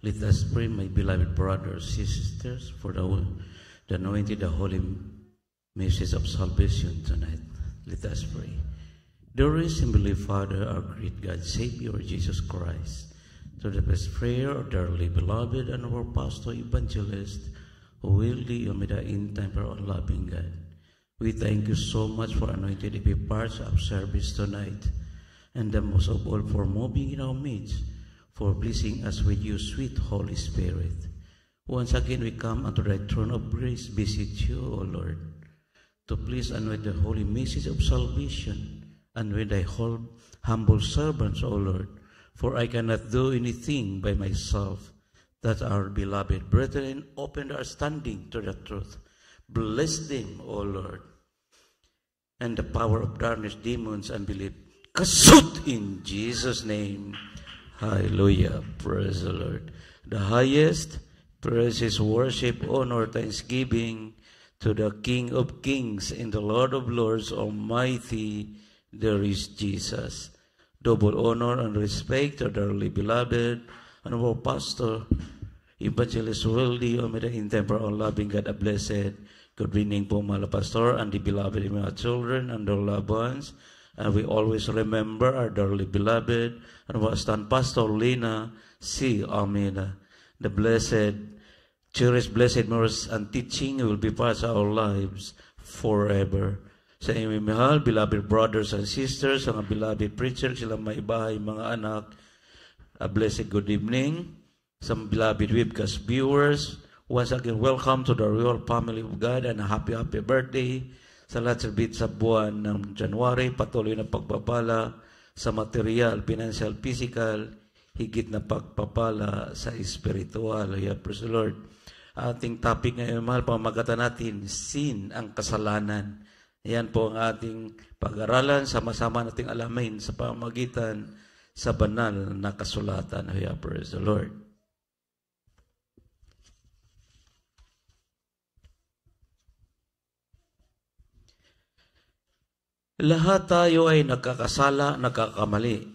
Let us pray, my beloved brothers and sisters, for the anointed, the holy message of salvation tonight. Let us pray. Dear Heavenly Father, our great God, Savior, Jesus Christ, to the best prayer of dearly beloved and our pastor, evangelist, who will be in time for our loving God. We thank you so much for anointed to be part of service tonight, and the most of all for moving in our midst, for blessing us with your sweet Holy Spirit. Once again, we come unto thy throne of grace, beseech you, O Lord, to please anoint the holy message of salvation, and with thy humble servants, O Lord, for I cannot do anything by myself, that our beloved brethren open their understanding to the truth. Bless them, O Lord, and the power of darkness, demons, unbelief, kasut in Jesus' name. Hallelujah. Praise the Lord. The highest praise is worship, honor, thanksgiving to the King of Kings and the Lord of Lords, Almighty, there is Jesus. Double honor and respect to the dearly beloved and our pastor, Evangelist Wildy, in time for our loving God, a blessed. Good evening po mga pastor and the beloved mga children and their loved ones. And we always remember our dearly beloved and our stand Pastor Lina C. Almeida. The blessed, cherished blessed mercy and teaching will be part of our lives forever. Sa inyong mahal, beloved brothers and sisters, ang beloved preachers, sila may bahay, mga anak, a blessed good evening. Some beloved webcast viewers, once again, welcome to the royal family of God and a happy birthday. Sa lahat sa buwan ng January, patuloy na pagpapala sa material, financial, physical, higit na pagpapala sa spiritual. Yeah, praise the Lord. Ating topic ngayon, mahal, pamagatan natin, sin, ang kasalanan. Yan po ang ating pag-aralan, sama-sama nating alamin sa pamagitan sa banal na kasulatan. Yeah, praise the Lord. Lahat tayo ay nagkakasala, nagkakamali.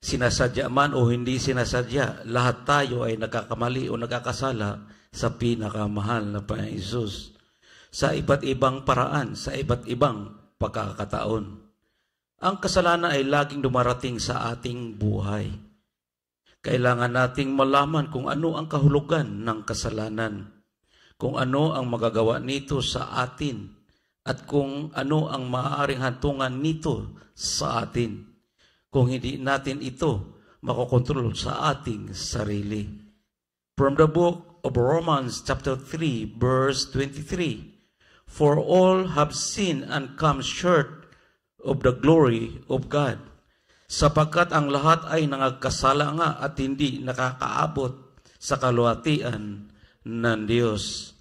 Sinasadya man o hindi sinasadya, lahat tayo ay nagkakamali o nagkakasala sa pinakamahal na Panginoong Hesus. Sa iba't ibang paraan, sa iba't ibang pagkakataon. Ang kasalanan ay laging dumarating sa ating buhay. Kailangan nating malaman kung ano ang kahulugan ng kasalanan, kung ano ang magagawa nito sa atin, at kung ano ang maaaring hantungan nito sa atin, kung hindi natin ito makokontrol sa ating sarili. From the book of Romans chapter 3 verse 23, for all have sinned and come short of the glory of God, sapagkat ang lahat ay nangagkasala nga at hindi nakakaabot sa kaluwatian ng Diyos.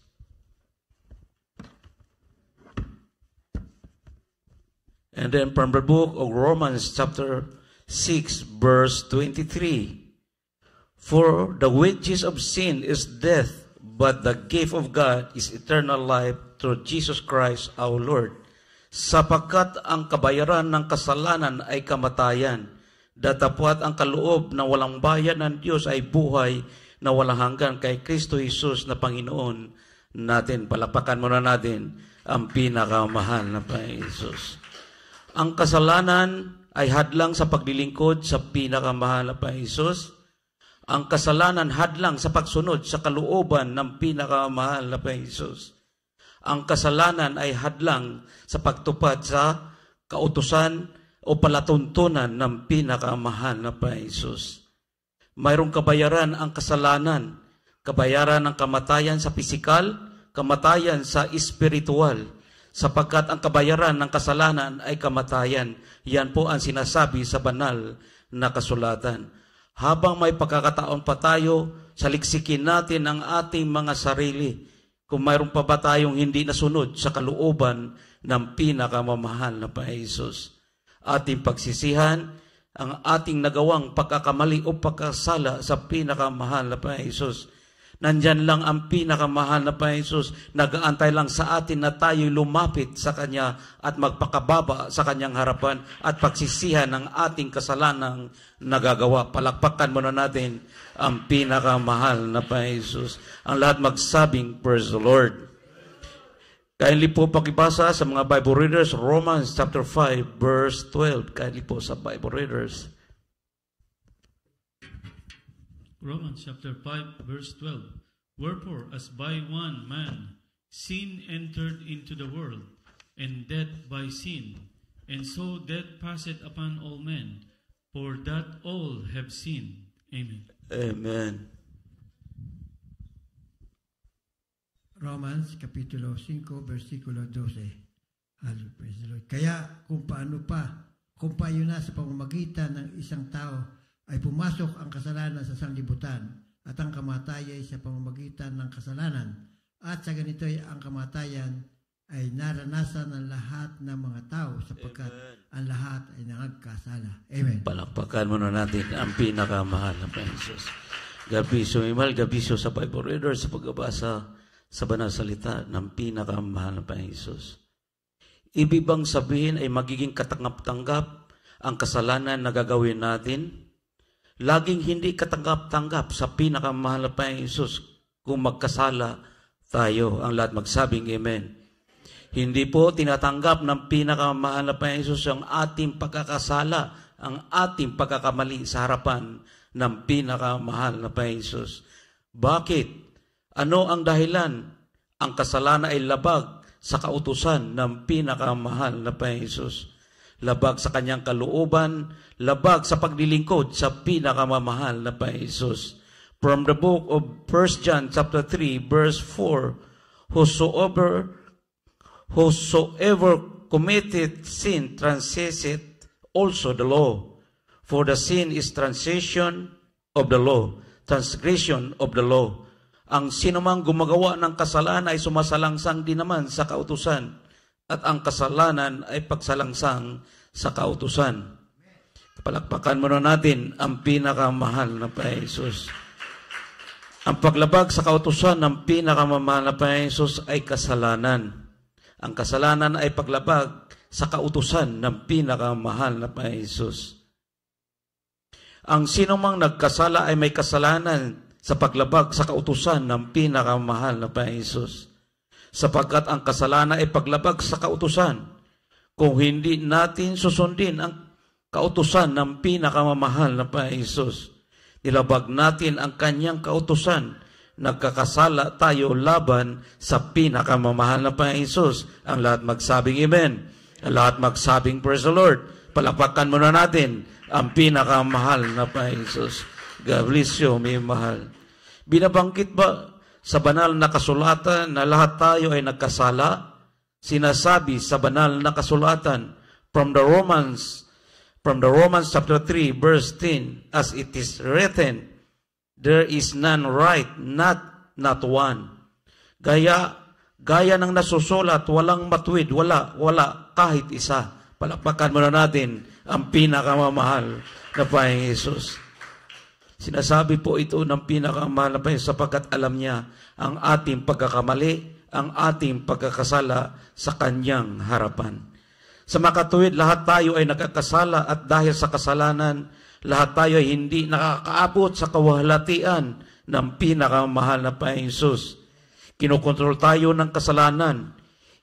And then from the book of Romans chapter 6 verse 23, for the wages of sin is death, but the gift of God is eternal life through Jesus Christ our Lord. Sapagkat ang kabayaran ng kasalanan ay kamatayan, datapwat ang kaloob na walang bayan ng Diyos ay buhay na walang hanggan kay Kristo Jesus na Panginoon natin. Palapakan muna natin ang pinakamahal na Panginoon Jesus. Ang kasalanan ay hadlang sa paglilingkod sa pinakamahal na Panginoon Hesus. Ang kasalanan hadlang sa pagsunod sa kalooban ng pinakamahal na Panginoon Hesus. Ang kasalanan ay hadlang sa pagtupad sa kautusan o palatuntunan ng pinakamahal na Panginoon Hesus. Mayroong kabayaran ang kasalanan, kabayaran ng kamatayan sa pisikal, kamatayan sa espiritual. Sapagkat ang kabayaran ng kasalanan ay kamatayan. Yan po ang sinasabi sa banal na kasulatan. Habang may pagkakataon pa tayo, saliksikin natin ang ating mga sarili. Kung mayroon pa ba tayong hindi nasunod sa kalooban ng pinakamamahal na Panginoon Hesus. Ating pagsisihan ang ating nagawang pagkakamali o pagkasala sa pinakamahal na Panginoon Hesus. Nandyan lang ang pinakamahal na Panginoong Jesus. Nag-aantay lang sa atin na tayo lumapit sa Kanya at magpakababa sa Kanyang harapan at pagsisihan ng ating kasalanang nagagawa. Palakpakan muna natin ang pinakamahal na Panginoong Jesus. Ang lahat magsabing, praise the Lord. Kindly po pakibasa sa mga Bible readers, Romans chapter 5, verse 12. Kindly po sa Bible readers. Romans chapter 5, verse 12. Wherefore, as by one man sin entered into the world, and death by sin, and so death passed upon all men, for that all have sinned. Amen. Amen. Romans Kapitulo 5, versikulo 12. Hallelujah, praise the Lord. Kaya kung paano na sa pamamagitan ng isang tao ay pumasok ang kasalanan sa sanglibutan at ang kamatayan sa pamamagitan ng kasalanan. At sa ganito'y ang kamatayan ay naranasan ng lahat ng mga tao sapagkat ang lahat ay nagkasala. Amen. Palakpakan muna natin ang pinakamahal na Panginoon. Gabiso, Imal, gabiso sa Bible reader sa pagbabasa sa banal salita ng pinakamahal na Panginoon. Ibig bang sabihin ay magiging katanggap-tanggap ang kasalanan na gagawin natin? Laging hindi katanggap-tanggap sa pinakamahal na Panginoong Hesus kung magkasala tayo. Ang lahat magsabing amen. Hindi po tinatanggap ng pinakamahal na Panginoong Hesus ang ating pagkakasala, ang ating pagkakamali sa harapan ng pinakamahal na Panginoong Hesus. Bakit? Ano ang dahilan? Ang kasalanan ay labag sa kautusan ng pinakamahal na Panginoong Hesus. Labag sa kanyang kalooban, labag sa paglilingkod sa pinakamamahal na Panginoong Hesus. From the book of 1 John chapter 3 verse 4, Whosoever committed sin transgresseth also the law, for the sin is transgression of the law. Ang sinumang gumagawa ng kasalanan ay sumasalangsang din naman sa kautusan, at ang kasalanan ay pagsalangsang sa kautusan. Palakpakan muna natin ang pinakamahal na Panginoong Hesus. Ang paglabag sa kautusan ng pinakamamahal na Panginoong Hesus ay kasalanan. Ang kasalanan ay paglabag sa kautusan ng pinakamahal na Panginoong Hesus. Ang sinumang nagkasala ay may kasalanan sa paglabag sa kautusan ng pinakamahal na Panginoong Hesus. Sapagkat ang kasalanan ay paglabag sa kautusan. Kung hindi natin susundin ang kautusan ng pinakamamahal na Panginoong Hesus, nilabag natin ang kanyang kautusan, nagkakasala tayo laban sa pinakamamahal na Panginoong Hesus. Ang lahat magsabing amen. Ang lahat magsabing praise the Lord. Palakpakan muna natin ang pinakamahal na Panginoong Hesus. God bless you, may mahal. Binabangkit ba sa banal na kasulatan na lahat tayo ay nagkasala? Sinasabi sa banal na kasulatan from the Romans chapter 3 verse 10, as it is written, there is none right, not one. Gaya ng nasusulat, walang matuwid, wala kahit isa. Palakpakan muna natin ang pinakamamahal na Panginoong Hesus. Sinasabi po ito ng pinakamahal na Panginoon sapagkat alam niya ang ating pagkakamali, ang ating pagkakasala sa kanyang harapan. Sa makatuwid, lahat tayo ay nagkakasala at dahil sa kasalanan, lahat tayo ay hindi nakakaabot sa kawahalatian ng pinakamahal na Panginoong Hesus. Kinokontrol tayo ng kasalanan.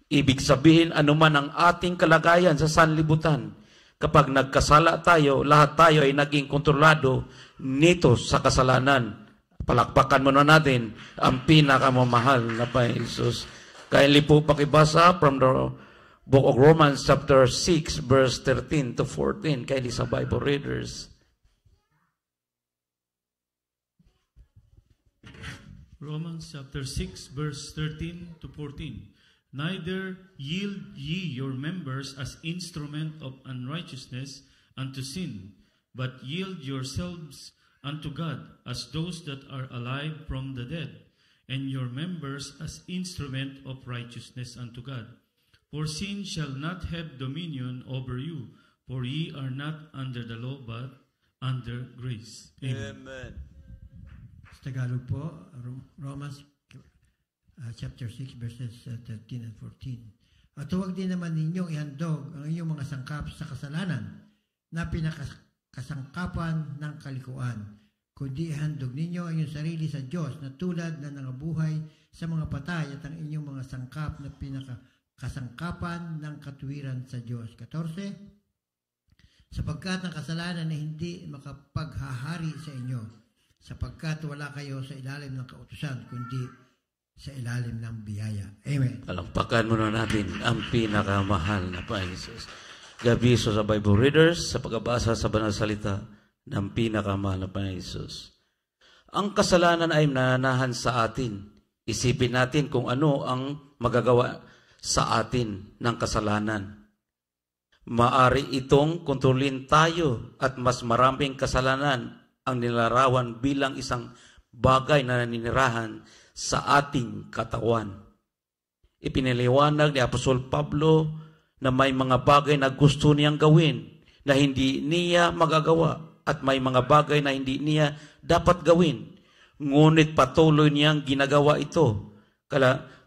Ibig sabihin, anuman ang ating kalagayan sa sanlibutan, kapag nagkasala tayo, lahat tayo ay naging kontrolado nito sa kasalanan. Palakpakan muna natin ang pinakamamahal na Panginoong Hesus. Kindly po pakibasa from the book of Romans chapter 6 verse 13 to 14. Kindly sa Bible readers. Romans chapter 6 verse 13 to 14. Neither yield ye your members as instrument of unrighteousness unto sin, but yield yourselves unto God as those that are alive from the dead, and your members as instrument of righteousness unto God. For sin shall not have dominion over you, for ye are not under the law, but under grace. Amen. Amen. Tagalog po, Romans chapter 6 verses 13 and 14. At huwag din naman ninyong ihandog ang inyong mga sangkap sa kasalanan na pinakasangkapan ng kalikuan, kundi ihandog ninyo ang inyong sarili sa Diyos na tulad na nangabuhay sa mga patay at ang inyong mga sangkap na pinakasangkapan ng katuwiran sa Diyos. 14. Sapagkat ang kasalanan ay hindi makapaghahari sa inyo, sapagkat wala kayo sa ilalim ng kautusan, kundi sa ilalim ng biyaya. Amen. Palampakan muna natin ang pinakamahal na Panginoon. Gabiso sa Bible readers sa pagbabasa sa banal salita ng pinakamahal na Panginoon. Ang kasalanan ay nananahan sa atin. Isipin natin kung ano ang magagawa sa atin ng kasalanan. Maari itong kontrolin tayo at mas maraming kasalanan ang nilarawan bilang isang bagay na naninirahan sa ating katawan. Ipiniliwanag ni Apostol Pablo na may mga bagay na gusto niyang gawin na hindi niya magagawa at may mga bagay na hindi niya dapat gawin. Ngunit patuloy niyang ginagawa ito.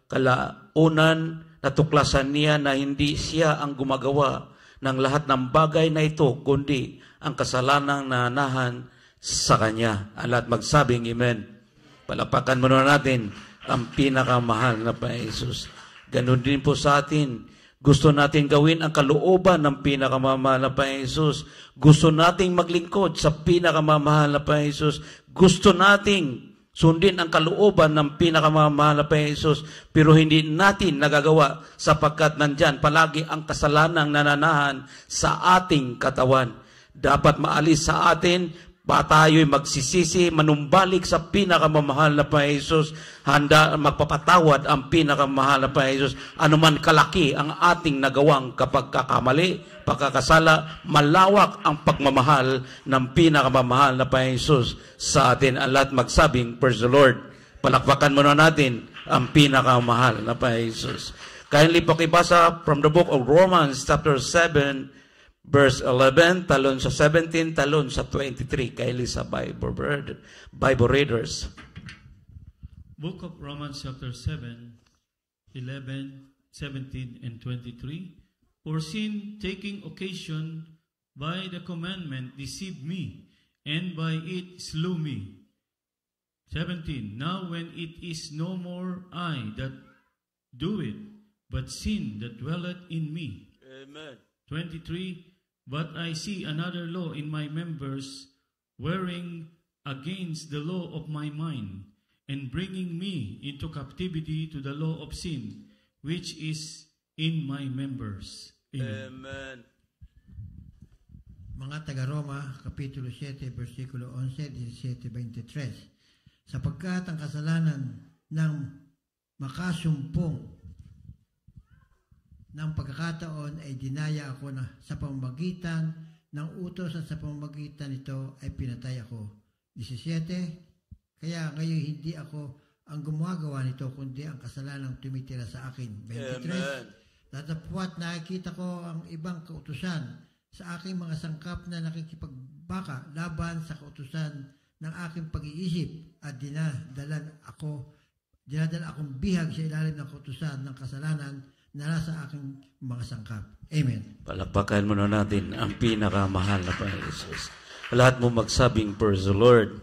Kalaunan natuklasan niya na hindi siya ang gumagawa ng lahat ng bagay na ito, kundi ang kasalanang nanahan sa kanya. At magsabing amen. Palapakan muna natin ang pinakamahal na Panginoon. Ganon din po sa atin. Gusto natin gawin ang kalooban ng pinakamamahal na Panginoon. Gusto nating maglingkod sa pinakamamahal na Panginoon. Gusto nating sundin ang kalooban ng pinakamamahal na Panginoon. Pero hindi natin nagagawa sapagkat nandyan palagi ang kasalanang nananahan sa ating katawan. Dapat maalis sa atin pa tayo'y magsisisi, manumbalik sa pinakamamahal na Panginoon, handa magpapatawad ang pinakamamahal na Panginoon, anuman kalaki ang ating nagawang kapag kakamali, pagkakasala, malawak ang pagmamahal ng pinakamamahal na Panginoon sa atin. Ang lahat magsabing, praise the Lord. Palakpakan muna natin ang pinakamamahal na Panginoon. Kindly pakibasa from the book of Romans chapter 7, Verse 11, talon sa 17, talon sa 23. Kaili sa Bible readers. Book of Romans chapter 7, 11, 17, and 23. For sin, taking occasion by the commandment, deceived me, and by it slew me. 17. Now when it is no more I that do it, but sin that dwelleth in me. Amen. 23. But I see another law in my members, warring against the law of my mind, and bringing me into captivity to the law of sin, which is in my members. Amen. Amen. Mga taga-Roma, Kapitulo 7, versikulo 11, 17, 23. Sapagkat ang kasalanan ng makasumpong ng pagkakataon ay dinaya ako na sa pamamagitan ng utos at sa pamamagitan nito ay pinatay ako. 17. Kaya ngayon hindi ako ang gumagawa nito, kundi ang kasalanang tumitira sa akin. 23. Datapwat nakikita ko ang ibang kautusan sa aking mga sangkap na nakikipagbaka laban sa kautusan ng aking pag-iisip at dinadala akong bihag sa ilalim ng kautusan ng kasalanan na nasa aking mga sangkap. Amen. Palakpakan muna natin ang pinakamahal na Panginoon. Lahat mo magsabing, praise the Lord.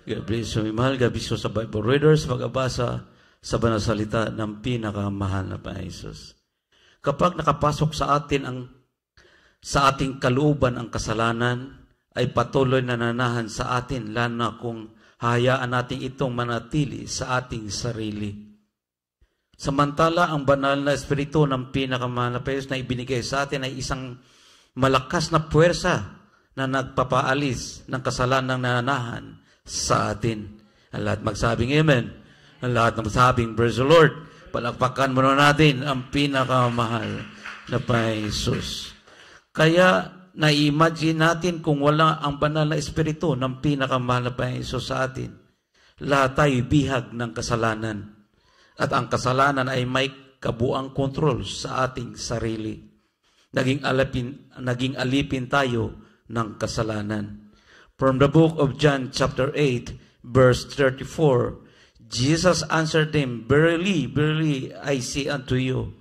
Gabiso mimahal, gabiso sa Bible readers, magabasa sa banal salita ng pinakamahal na Panginoon. Kapag nakapasok sa atin sa ating kalooban ang kasalanan, ay patuloy na nanahan sa atin, lalo na kung hayaan natin itong manatili sa ating sarili. Samantala, ang banal na espiritu ng pinakamahal na Panginoon na ibinigay sa atin ay isang malakas na puwersa na nagpapaalis ng kasalanang nananahan sa atin. Ang lahat magsabing amen. Ang lahat magsabing praise the Lord. Palakpakan muna natin ang pinakamahal na Panginoon. Kaya, na-imagine natin kung wala ang banal na espiritu ng pinakamahal na Panginoon sa atin. Lahat tayo bihag ng kasalanan. At ang kasalanan ay may kabuang kontrol sa ating sarili. Naging alipin tayo ng kasalanan. From the book of John chapter 8, verse 34. Jesus answered them, Verily, verily, I say unto you,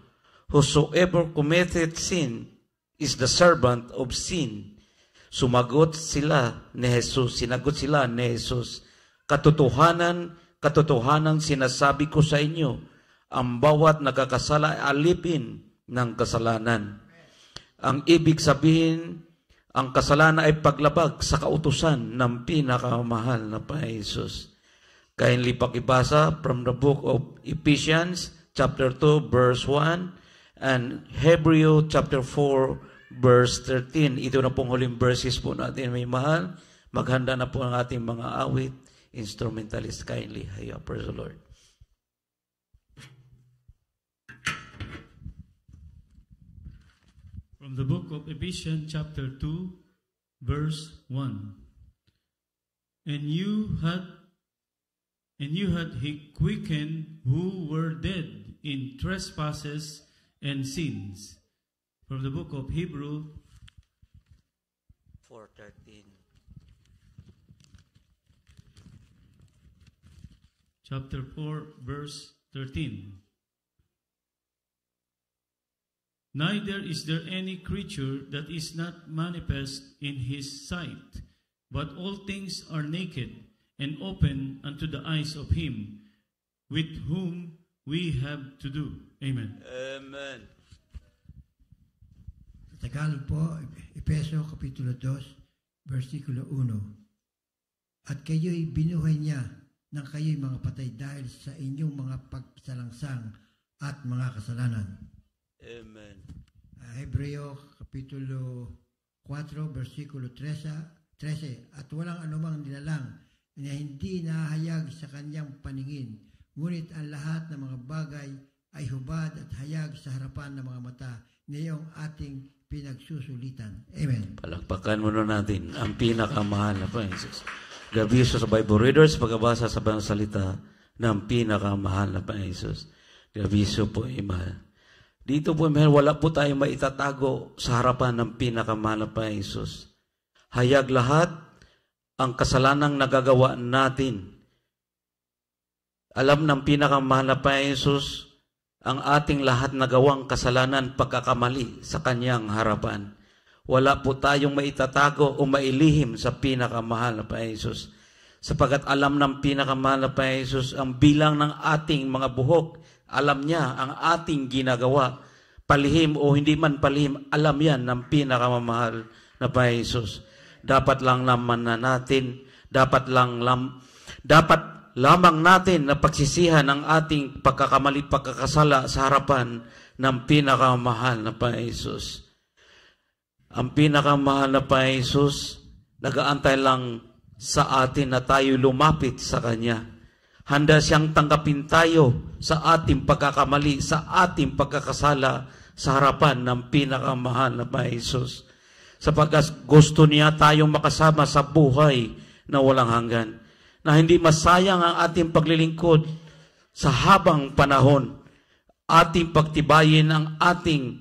whosoever committeth sin is the servant of sin. Sinagot sila ni Jesus, katotohanan sinasabi ko sa inyo, ang bawat nagkakasala ay alipin ng kasalanan. Ang ibig sabihin, ang kasalanan ay paglabag sa kautusan ng pinakamahal na Jesus. Kindly pakibasa from the book of Ephesians chapter 2 verse 1 and Hebrew chapter 4 verse 13. Ito na pong huling verses po natin, may mahal. Maghanda na po ang ating mga awit. Instrumentalist, kindly. Hayo, praise the Lord. From the book of Ephesians chapter 2 verse 1. And you had he quickened who were dead in trespasses and sins. From the book of Hebrew 4:13. chapter 4 verse 13. Neither is there any creature that is not manifest in his sight, but all things are naked and open unto the eyes of him with whom we have to do. Amen. Amen. Tagalog po, Efeso Kapitulo 2, versikulo 1. At kayo'y binuhay niya nang kayo'y mga patay dahil sa inyong mga pagsalangsang at mga kasalanan. Amen. Hebreo Kapitulo 4, versikulo 13. At walang anumang nilalang na hindi nahayag sa kanyang paningin, ngunit ang lahat ng mga bagay ay hubad at hayag sa harapan ng mga mata niyong ating pinagsusulitan. Amen. Palakpakan muna natin ang pinakamahal na Panginoon. Gabiso sa Bible readers, pagkabasa sa Banal Salita ng pinakamahal na Panginoon. Gabiso po, mahal. Dito po, mahal, wala po tayong maitatago sa harapan ng pinakamahal na Panginoon. Hayag lahat ang kasalanang nagagawa natin. Alam ng pinakamahal na Panginoon ang ating lahat na gawang kasalanan pagkakamali sa kanyang harapan. Wala po tayong maitatago o mailihim sa pinakamahal na Panginoon. Sapagat alam ng pinakamahal na Panginoon ang bilang ng ating mga buhok. Alam niya ang ating ginagawa. Palihim o hindi man palihim, alam yan ng pinakamahal na Panginoon. Dapat lang naman na natin, dapat lamang natin na pagsisihan ang ating pagkakamali, pagkakasala sa harapan ng pinakamahal na Panginoon. Ang pinakamahal na Panginoon, nag-aantay lang sa atin na tayo lumapit sa Kanya. Handa siyang tanggapin tayo sa ating pagkakamali, sa ating pagkakasala sa harapan ng pinakamahal na Panginoon. Sapagkat gusto niya tayong makasama sa buhay na walang hanggan. Na hindi masayang ang ating paglilingkod sa habang panahon. Ating pagtibayin ang ating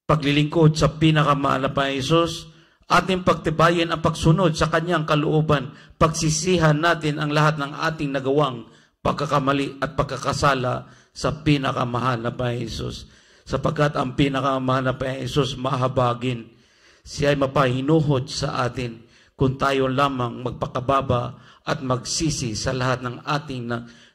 paglilingkod sa pinakamahal na Panginoon. Ating pagtibayin ang pagsunod sa kanyang kalooban. Pagsisihan natin ang lahat ng ating nagawang pagkakamali at pagkakasala sa pinakamahal na Panginoon. Sapagkat ang pinakamahal na Panginoon mahabagin. Siya ay mapahinuhod sa atin kung tayo lamang magpakababa at magsisi sa lahat ng ating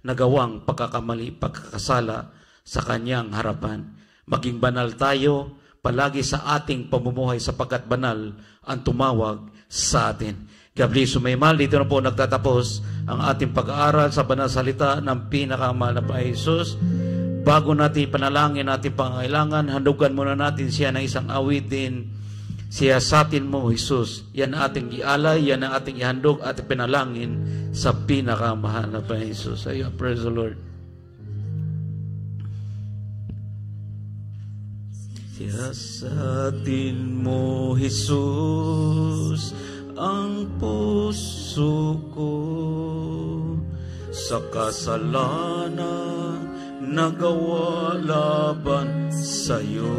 nagawang pagkakamali, pagkakasala sa kanyang harapan. Maging banal tayo palagi sa ating pamumuhay sapagkat banal ang tumawag sa atin. Gabriel Sumaymal, dito na po nagtatapos ang ating pag-aaral sa Banal Salita ng pinakamahal na Panginoon. Bago natin panalangin ating pangailangan, handugan muna natin siya ng isang awitin. Siyasatin mo, Jesus. Yan ating ialay, yan ang ating ihandog at pinalangin sa pinakamahal na Panginoon. Ayo, praise the Lord. Siyasatin mo, Jesus, ang puso ko sa kasalanan nagawa laban sa'yo.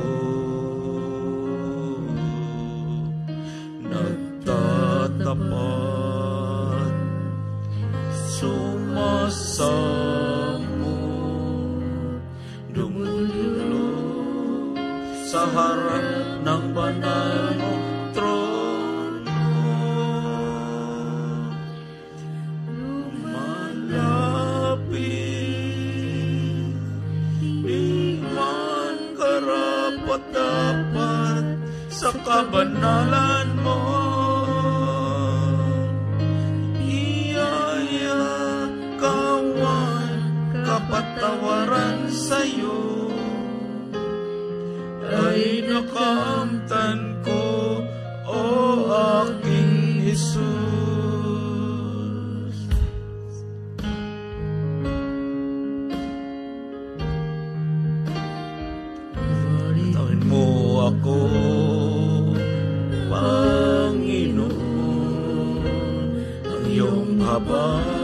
Nagtatapat Sumasa-mo dumudulog sa harap ng banal mong trono. Lumalapit, di man karapat-dapat sa kabanalan mo. Kapatawaran sa'yo ay nakamtan ko, o aking Jesus. Tawin mo ako, Panginoon, ang iyong habang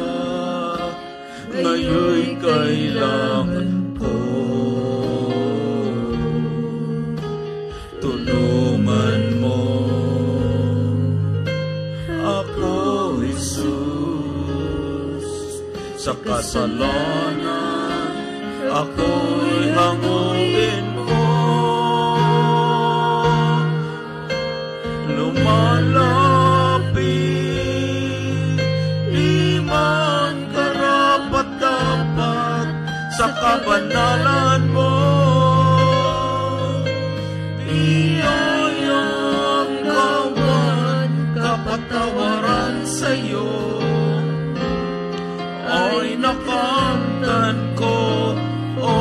ngayon'y kailangan ko. Tulungan mo ako, Jesus, sa kasalanan ako'y hanguin mo. Lumalapit, di man karapat-dapat sa kabanalan mo. Iyayang kawan, kapatawaran sa'yo ay nakamtan ko, o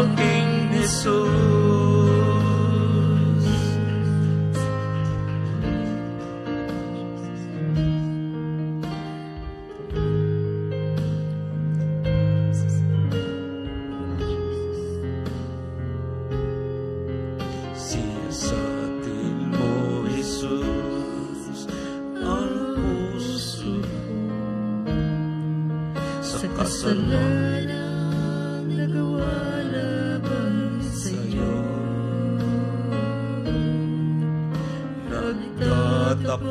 aking Jesus. Kasalanang nagawa laban sa'yo, nagtatapat,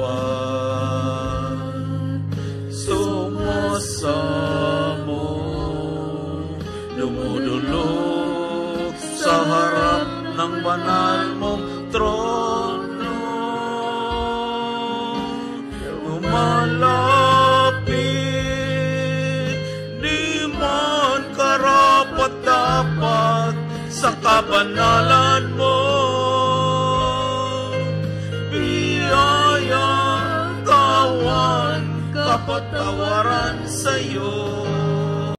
sumasamo, lumudulog sa harap ng banal mong trono. Lumalapit, di man karapat-dapat sa kabanalan mo. Biyaya, kawan, kapatawaran sa'yo